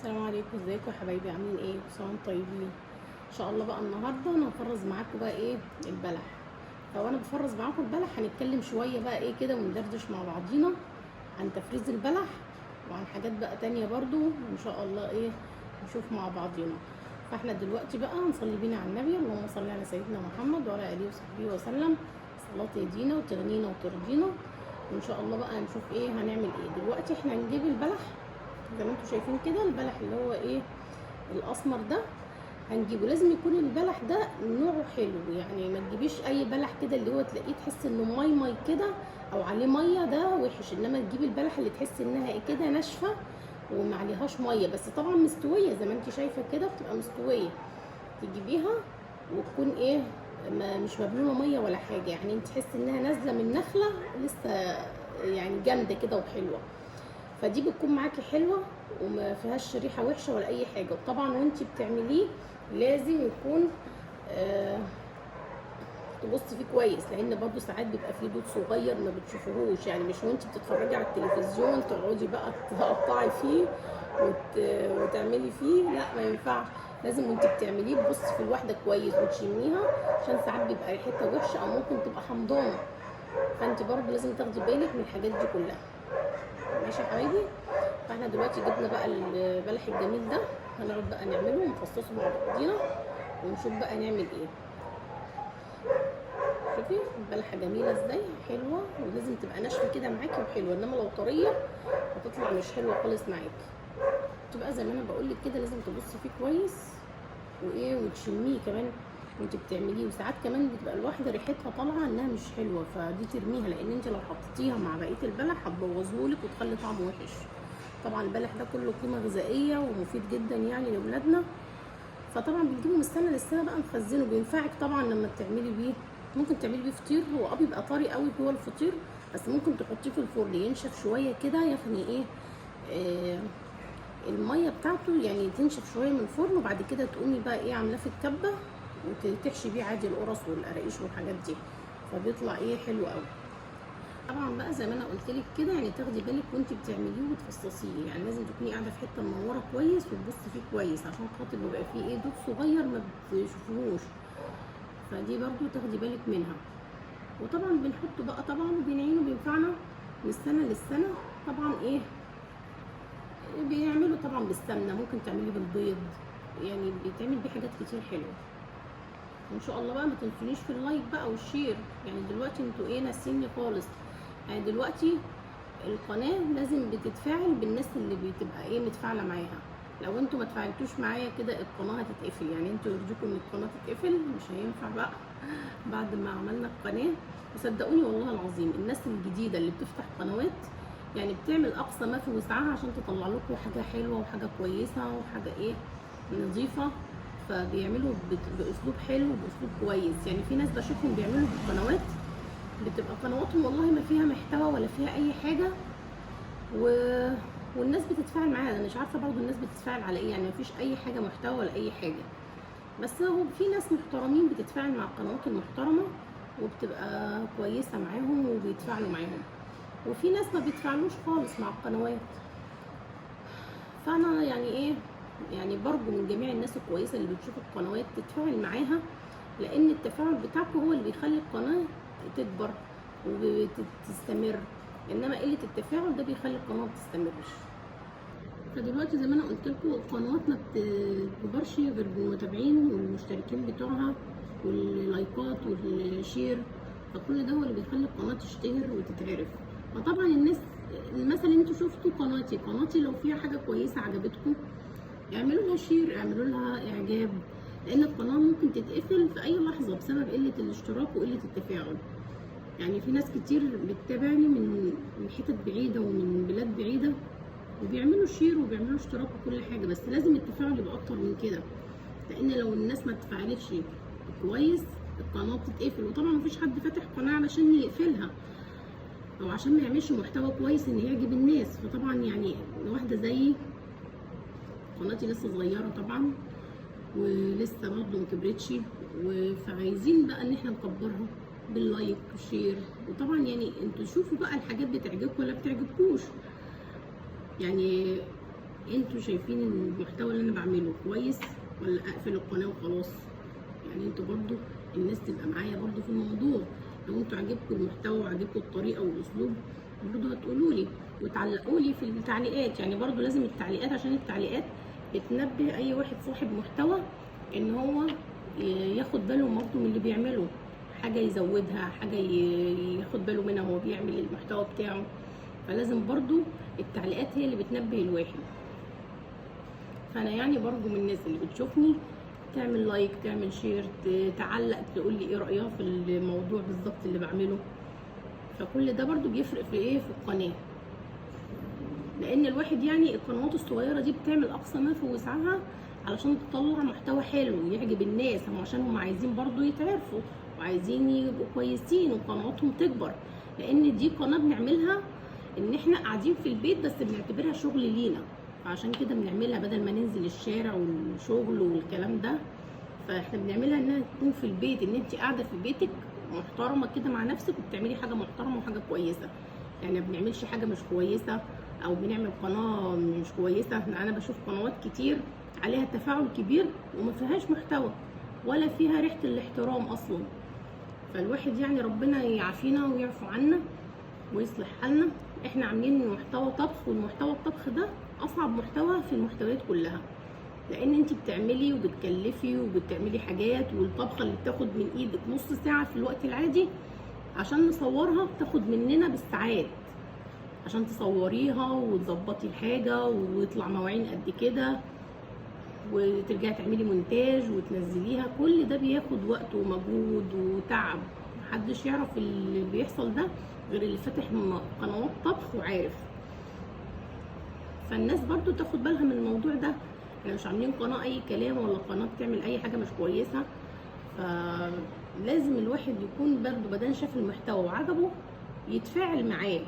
السلام عليكم، ازيكم يا حبايبي؟ عاملين ايه؟ كل سنه وانتم طيبين. ان شاء الله بقى النهارده انا هفرز معاكم بقى ايه البلح. فوانا بفرز معاكم البلح هنتكلم شويه بقى ايه كده وندردش مع بعضينا عن تفريز البلح وعن حاجات بقى تانية برضو ان شاء الله ايه نشوف مع بعضينا. فاحنا دلوقتي بقى نصلي بينا على النبي، اللهم صل على سيدنا محمد وعلى اله وصحبه وسلم. صلاه تهدينا وتغنينا وترضينا. وان شاء الله بقى نشوف ايه هنعمل ايه. دلوقتي احنا هنجيب البلح زي ما انتم شايفين كده، البلح اللي هو ايه الاسمر ده هنجيبه. لازم يكون البلح ده نوعه حلو، يعني ما تجيبيش اي بلح كده اللي هو تلاقيه تحس انه مي كده او عليه ميه، ده وحش. انما تجيبي البلح اللي تحس انها ايه كده ناشفه وما عليهاش ميه، بس طبعا مستويه زي ما انت شايفه كده، بتبقى مستويه. تجيبيها وتكون ايه مش مبلوله ميه ولا حاجه، يعني انت تحس انها نازله من نخله لسه، يعني جامده كده وحلوه. فدي بتكون معاكي حلوه وما فيهاش ريحه وحشه ولا اي حاجه. وطبعا وانتي بتعمليه لازم يكون تبصي فيه كويس، لان برضو ساعات بيبقى فيه دود صغير ما بتشوفوهوش، يعني مش وانتي بتتفرجي على التلفزيون تقعدي بقى تقطعي فيه وتعملي فيه، لا ما ينفعش. لازم وانتي بتعمليه تبصي في الواحده كويس وتشميها، عشان ساعات بيبقى ريحتها وحشه او ممكن تبقى حمضانه. فانت برضو لازم تاخدي بالك من الحاجات دي كلها. ماشي يا حبايبي؟ فاحنا دلوقتي جبنا بقى البلح الجميل ده، هنقعد بقى نعمله ونفصصه مع بعضينا ونشوف بقى نعمل ايه. شوفي البلحه جميله ازاي، حلوه ولازم تبقى ناشفه كده معاكي وحلوه، انما لو طريه هتطلع مش حلوه خالص معاكي. تبقى زي ما انا بقول لك كده، لازم تبصي فيه كويس وايه وتشميه كمان وانت بتعمليه. وساعات كمان بتبقى الواحده ريحتها طالعه انها مش حلوه، فدي ترميها، لان انت لو حطيتيها مع بقيه البلح هتبوظهولك وتخلي طعمه وحش. طبعا البلح ده كله قيمه غذائيه ومفيد جدا يعني لاولادنا. فطبعا بنجيبه من السنه للسنه بقى نخزنه، بينفعك طبعا لما بتعملي بيه. ممكن تعملي بيه فطير، هو بيبقى طري قوي جوه الفطير، بس ممكن تحطيه في الفرن ينشف شويه كده، يعني ايه الميه بتاعته يعني تنشف شويه من الفرن، وبعد كده تقومي بقى ايه عاملاه في الكبه وتحشي بيه عادي القرص والقراقيش والحاجات دي، فبيطلع ايه حلو قوي. طبعا بقى زي ما انا قلت لك كده، يعني تاخدي بالك وانت بتعمليه وتفصصيه، يعني لازم تكوني قاعده في حته منوره كويس وتبصي فيه كويس، عشان خاطر بيبقى فيه ايه دود صغير ما بتشوفوهوش، فدي برضو تاخدي بالك منها. وطبعا بنحطه بقى طبعا وبنعينه، بينفعنا من السنه للسنه. طبعا ايه بيعملوا طبعا بالسمنه، ممكن تعملي بالبيض، يعني بيتعمل بيه حاجات كتير حلوه. وان شاء الله بقى ما تنسونيش في اللايك بقى والشير، يعني دلوقتي انتوا ايه ناسيني خالص. يعني دلوقتي القناه لازم بتتفاعل بالناس اللي بتبقى ايه متفاعله معاها. لو انتوا ما تفاعلتوش معايا كده القناه هتتقفل، يعني انتوا يرجوكم ان القناه تتقفل، مش هينفع بقى بعد ما عملنا القناه. وصدقوني والله العظيم الناس الجديده اللي بتفتح قنوات يعني بتعمل اقصى ما في وسعها عشان تطلع لكم حاجه حلوه وحاجه كويسه وحاجه ايه نظيفه، فبيعملوا باسلوب حلو وباسلوب كويس. يعني في ناس بشوفهم بيعملوا بالقنوات بتبقى قنواتهم والله ما فيها محتوى ولا فيها اي حاجه، والناس بتتفاعل معاها. انا مش عارفه برضو الناس بتتفاعل على ايه، يعني مفيش اي حاجه محتوى ولا اي حاجه. بس هو في ناس محترمين بتتفاعل مع القنوات المحترمه وبتبقى كويسه معاهم وبيتفاعلوا معاهم، وفي ناس ما بيتفاعلوش خالص مع القنوات. فانا يعني ايه يعني برجو من جميع الناس الكويسه اللي بتشوف القنوات تتفاعل معاها، لان التفاعل بتاعكم هو اللي بيخلي القناه تكبر وتستمر، انما قله التفاعل ده بيخلي القناه ما تستمرش. فدلوقتي زي ما انا قلت لكم القنوات ما بتكبرش غير بالمتابعين والمشتركين بتوعها واللايكات والشير، فكل ده هو اللي بيخلي القناه تشتهر وتتعرف. فطبعا الناس مثلا انتوا شفتوا قناتي لو فيها حاجه كويسه عجبتكم اعملوا لها شير، اعملوا لها اعجاب، لان القناه ممكن تتقفل في اي لحظه بسبب قله الاشتراك وقله التفاعل. يعني في ناس كتير بتتابعني من حتت بعيده ومن بلاد بعيده وبيعملوا شير وبيعملوا اشتراك وكل حاجه، بس لازم التفاعل يبقى اكتر من كده، لان لو الناس ما اتفاعلتش كويس القناه بتتقفل. وطبعا مفيش حد فاتح قناه علشان يقفلها او عشان ما يعملش محتوى كويس ان يعجب الناس. فطبعا يعني واحده زيي قناتي لسه صغيره طبعا ولسه برضه مكبرتش، فعايزين بقى ان احنا نكبرها باللايك والشير. وطبعا يعني انتوا شوفوا بقى الحاجات بتعجبكم ولا بتعجبكوش، يعني انتوا شايفين المحتوى اللي انا بعمله كويس ولا اقفل القناه وخلاص؟ يعني انتوا برضو الناس تبقى معايا برضو في الموضوع. لو انتوا عجبكم المحتوى وعجبكم الطريقه والاسلوب برضو هتقولوا لي وتعلقوا لي في التعليقات. يعني برضو لازم التعليقات، عشان التعليقات بتنبه اي واحد صاحب محتوى ان هو ياخد باله برضو من اللي بيعمله، حاجه يزودها، حاجه ياخد باله منها وهو بيعمل المحتوى بتاعه. فلازم برضو التعليقات هي اللي بتنبه الواحد. فانا يعني برضو من الناس اللي بتشوفني تعمل لايك، تعمل شير، تعلق، تقول لي ايه رايها في الموضوع بالظبط اللي بعمله. فكل ده برضو بيفرق في ايه، في القناه. لان الواحد يعني القنوات الصغيره دي بتعمل اقصى ما في وسعها علشان تطلع محتوى حلو يعجب الناس، هم عشان هم عايزين برضو يتعرفوا وعايزين يبقوا كويسين وقنواتهم تكبر. لان دي قناه بنعملها ان احنا قاعدين في البيت بس بنعتبرها شغل لينا، فعشان كده بنعملها بدل ما ننزل الشارع والشغل والكلام ده. فاحنا بنعملها انها تكون في البيت، ان انت قاعده في بيتك محترمه كده مع نفسك وبتعملي حاجه محترمه وحاجه كويسه. يعني ما بنعملش حاجه مش كويسه او بنعمل قناه مش كويسه. انا بشوف قنوات كتير عليها تفاعل كبير وما فيهاش محتوى ولا فيها ريحه الاحترام اصلا. فالواحد يعني ربنا يعافينا ويعفو عنا ويصلح حالنا. احنا عاملين محتوى طبخ، والمحتوى الطبخ ده اصعب محتوى في المحتويات كلها، لان انت بتعملي وبتكلفي وبتعملي حاجات، والطبخه اللي بتاخد من ايدك نص ساعه في الوقت العادي عشان نصورها بتاخد مننا بالساعات عشان تصوريها وتظبطي الحاجه ويطلع مواعين قد كده وترجعي تعملي مونتاج وتنزليها. كل ده بياخد وقت ومجهود وتعب، محدش يعرف اللي بيحصل ده غير اللي فاتح قنوات طبخ وعارف. فالناس برضو تاخد بالها من الموضوع ده. احنا مش عاملين قناه اي كلام ولا قناه بتعمل اي حاجه مش كويسه. فلازم الواحد يكون برضو بدل شاف المحتوى وعجبه يتفاعل معاه،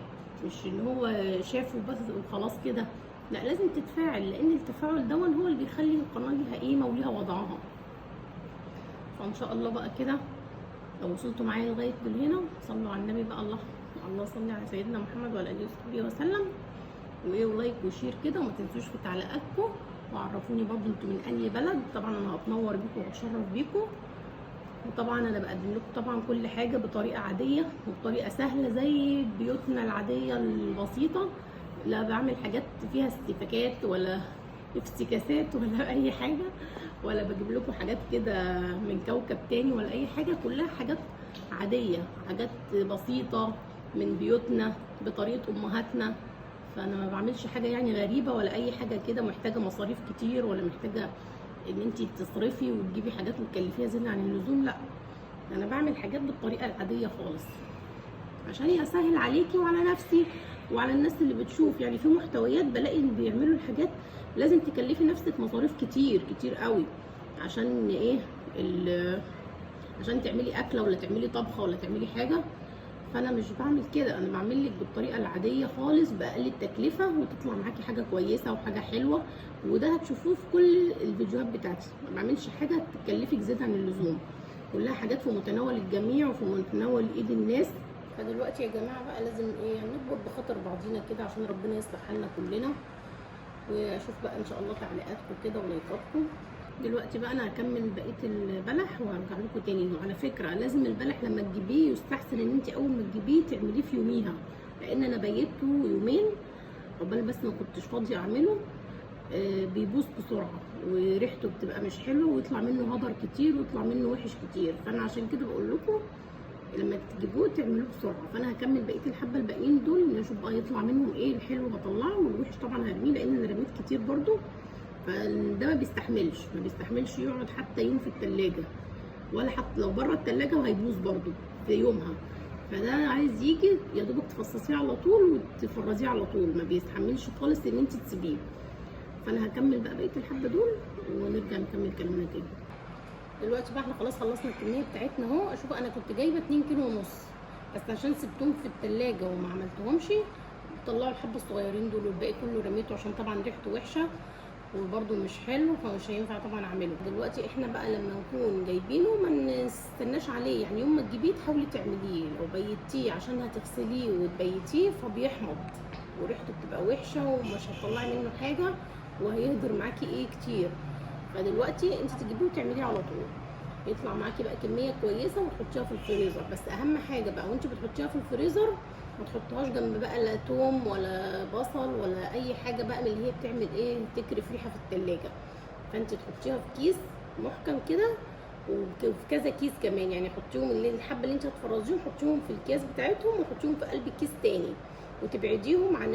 مش ان هو شافه بس وخلاص كده. لا، لازم تتفاعل، لان التفاعل دون هو اللي بيخلي القناه ليها قيمه وليها وضعها. فان شاء الله بقى كده لو وصلتوا معايا لغايه هنا صلوا على النبي بقى، الله صلي على سيدنا محمد وعلى اله وصحبه وسلم. وايه، ولايك وشير كده، وما تنسوش في تعليقاتكم وعرفوني برضو انتوا من اي بلد. طبعا انا هتنور بيكم واتشرف بيكم. وطبعا انا بقدم لكم طبعا كل حاجه بطريقه عاديه وبطريقه سهله زي بيوتنا العاديه البسيطه. لا بعمل حاجات فيها استفاكات ولا افتكاسات ولا اي حاجه، ولا بجيب لكم حاجات كده من كوكب تاني ولا اي حاجه. كلها حاجات عاديه، حاجات بسيطه من بيوتنا بطريقه امهاتنا. فانا ما بعملش حاجه يعني غريبه ولا اي حاجه كده محتاجه مصاريف كتير ولا محتاجه ان انت تصرفي وتجيبي حاجات مكلفيها زياده عن اللزوم. لا، انا بعمل حاجات بالطريقه العاديه خالص عشان يسهل عليكي وعلى نفسي وعلى الناس اللي بتشوف. يعني في محتويات بلاقي اللي بيعملوا الحاجات لازم تكلفي نفسك مصاريف كتير كتير قوي عشان ايه، عشان تعملي اكله ولا تعملي طبخه ولا تعملي حاجه. فانا مش بعمل كده، انا بعمل لك بالطريقه العاديه خالص باقل التكلفه وتطلع معاكي حاجه كويسه وحاجه حلوه. وده هتشوفوه في كل الفيديوهات بتاعتي. ما بعملش حاجه تكلفك زياده عن اللزوم، كلها حاجات في متناول الجميع وفي متناول ايد الناس. فدلوقتي يا جماعه بقى لازم ايه، نكبر بخاطر بعضينا كده عشان ربنا يصلح حالنا كلنا. واشوف بقى ان شاء الله تعليقاتكم كده ولايكاتكم. دلوقتي بقى انا هكمل بقيه البلح وهرجع لكم تاني. وعلى فكره لازم البلح لما تجيبيه يستحسن ان انت اول ما تجيبيه تعمليه في يوميها، لان انا بيته يومين عقبال بس ما كنتش فاضيه اعمله. بيبوظ بسرعه وريحته بتبقى مش حلوه ويطلع منه هدر كتير ويطلع منه وحش كتير. فانا عشان كده بقول لكم لما تجيبوه تعملوه بسرعه. فانا هكمل بقيه الحبه الباقيين دول نشوف بقى يطلع منهم ايه. الحلو هطلعه والوحش طبعا هرميه، لان انا رميت كتير برده. فده ما بيستحملش يقعد حتى يوم في التلاجة، ولا حتى لو بره التلاجة وهيبوظ برده في يومها. فده عايز يجي يا دوبك تفصصيه على طول وتفرزيه على طول، ما بيستحملش خالص ان انت تسيبيه. فانا هكمل بقى بقيه الحبه دول ونرجع نكمل كلامنا تاني. دلوقتي بقى احنا خلاص خلصنا الكميه بتاعتنا اهو. اشوف انا كنت جايبه 2 كيلو ونص، بس عشان سبتهم في التلاجة وما عملتهمش طلعوا الحبه الصغيرين دول والباقي كله رميته عشان طبعا ريحته وحشه وبرده مش حلو، فمش هينفع طبعا اعمله. دلوقتي احنا بقى لما نكون جايبينه ما نستناش عليه. يعني يوم ما تجيبيه تحاولي تعمليه، لو بيتيه عشان هتغسليه وتبيتيه فبيحمض وريحته بتبقى وحشه ومش هتطلعي منه حاجه وهيهدر معاكي ايه كتير. فدلوقتي انت تجيبيه وتعمليه على طول، يطلع معاكي بقى كميه كويسه وتحطيها في الفريزر. بس اهم حاجه بقى وانت بتحطيها في الفريزر ما تحطهاش جنب بقى لا توم ولا بصل ولا اي حاجه بقى من اللي هي بتعمل ايه تكرف ريحه في التلاجة. فانت تحطيها في كيس محكم كده، وفي كذا كيس كمان، يعني حطيهم اللي الحبه اللي انت هتفرزيهم حطيهم في الكيس بتاعتهم وحطيهم في قلب الكيس تاني، وتبعديهم عن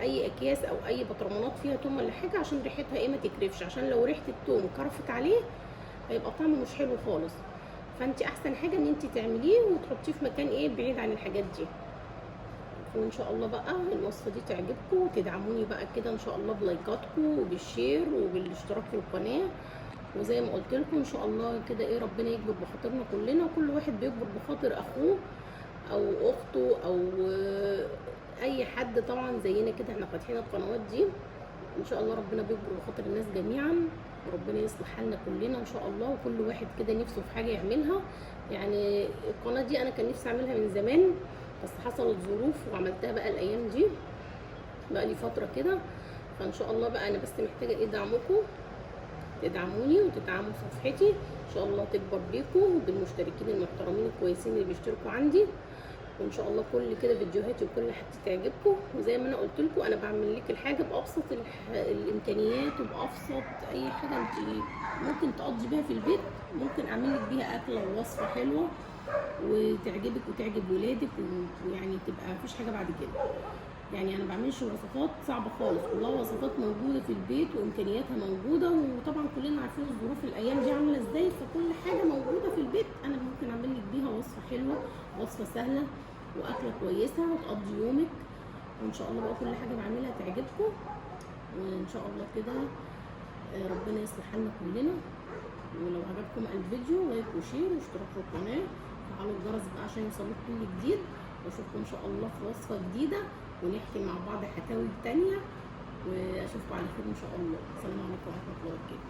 اي اكياس او اي بطرمانات فيها توم ولا حاجه عشان ريحتها ايه ما تكرفش، عشان لو ريحه التوم كرفت عليه هيبقى طعمه مش حلو خالص. فانت احسن حاجه ان انت تعمليه وتحطيه في مكان ايه بعيد عن الحاجات دي. وان شاء الله بقى الوصفه دي تعجبكم وتدعموني بقى كده ان شاء الله بلايكاتكم وبالشير وبالاشتراك في القناه. وزي ما قلت لكم ان شاء الله كده ايه ربنا يكبر بخاطرنا كلنا، وكل واحد بيكبر بخاطر اخوه او اخته او اي حد طبعا زينا كده، احنا فاتحين القنوات دي. ان شاء الله ربنا بيكبر بخاطر الناس جميعا، وربنا يصلح حالنا كلنا ان شاء الله، وكل واحد كده نفسه في حاجه يعملها. يعني القناه دي انا كان نفسي اعملها من زمان بس حصلت ظروف وعملتها بقى الايام دي بقى لي فتره كده. فان شاء الله بقى انا بس محتاجه ايه دعمكم، تدعموني وتدعموا صفحتي ان شاء الله تكبر بيكم وبالمشتركين المحترمين الكويسين اللي بيشتركوا عندي. وان شاء الله كل كده فيديوهاتي وكل حاجتي تعجبكم. وزي ما انا قلت لكم انا بعمل لك الحاجه بابسط الامكانيات وبابسط اي حاجه انت ممكن تقضي بيها في البيت، ممكن اعمل لك بيها اكله ووصفه حلوه وتعجبك وتعجب ولادك، ويعني تبقى مفيش حاجه بعد كده. يعني انا ما بعملش وصفات صعبه خالص، كلها وصفات موجوده في البيت وامكانياتها موجوده، وطبعا كلنا عارفين الظروف الايام دي عامله ازاي، فكل حاجه موجوده في البيت انا ممكن اعمل لك بيها وصفه حلوه، وصفه سهله واكله كويسه وتقضي يومك. وان شاء الله بقى كل حاجه بعملها تعجبكم، وان شاء الله كده ربنا يصلح حالنا كلنا. ولو عجبكم الفيديو لايك وشير واشتراك في القناه، وفعلوا الجرس بقى عشان يوصلكم كل جديد. واشوفكم ان شاء الله في وصفه جديده ونحكي مع بعض حكاوي تانية، واشوفكم على خير ان شاء الله. السلام عليكم ورحمه الله وبركاته.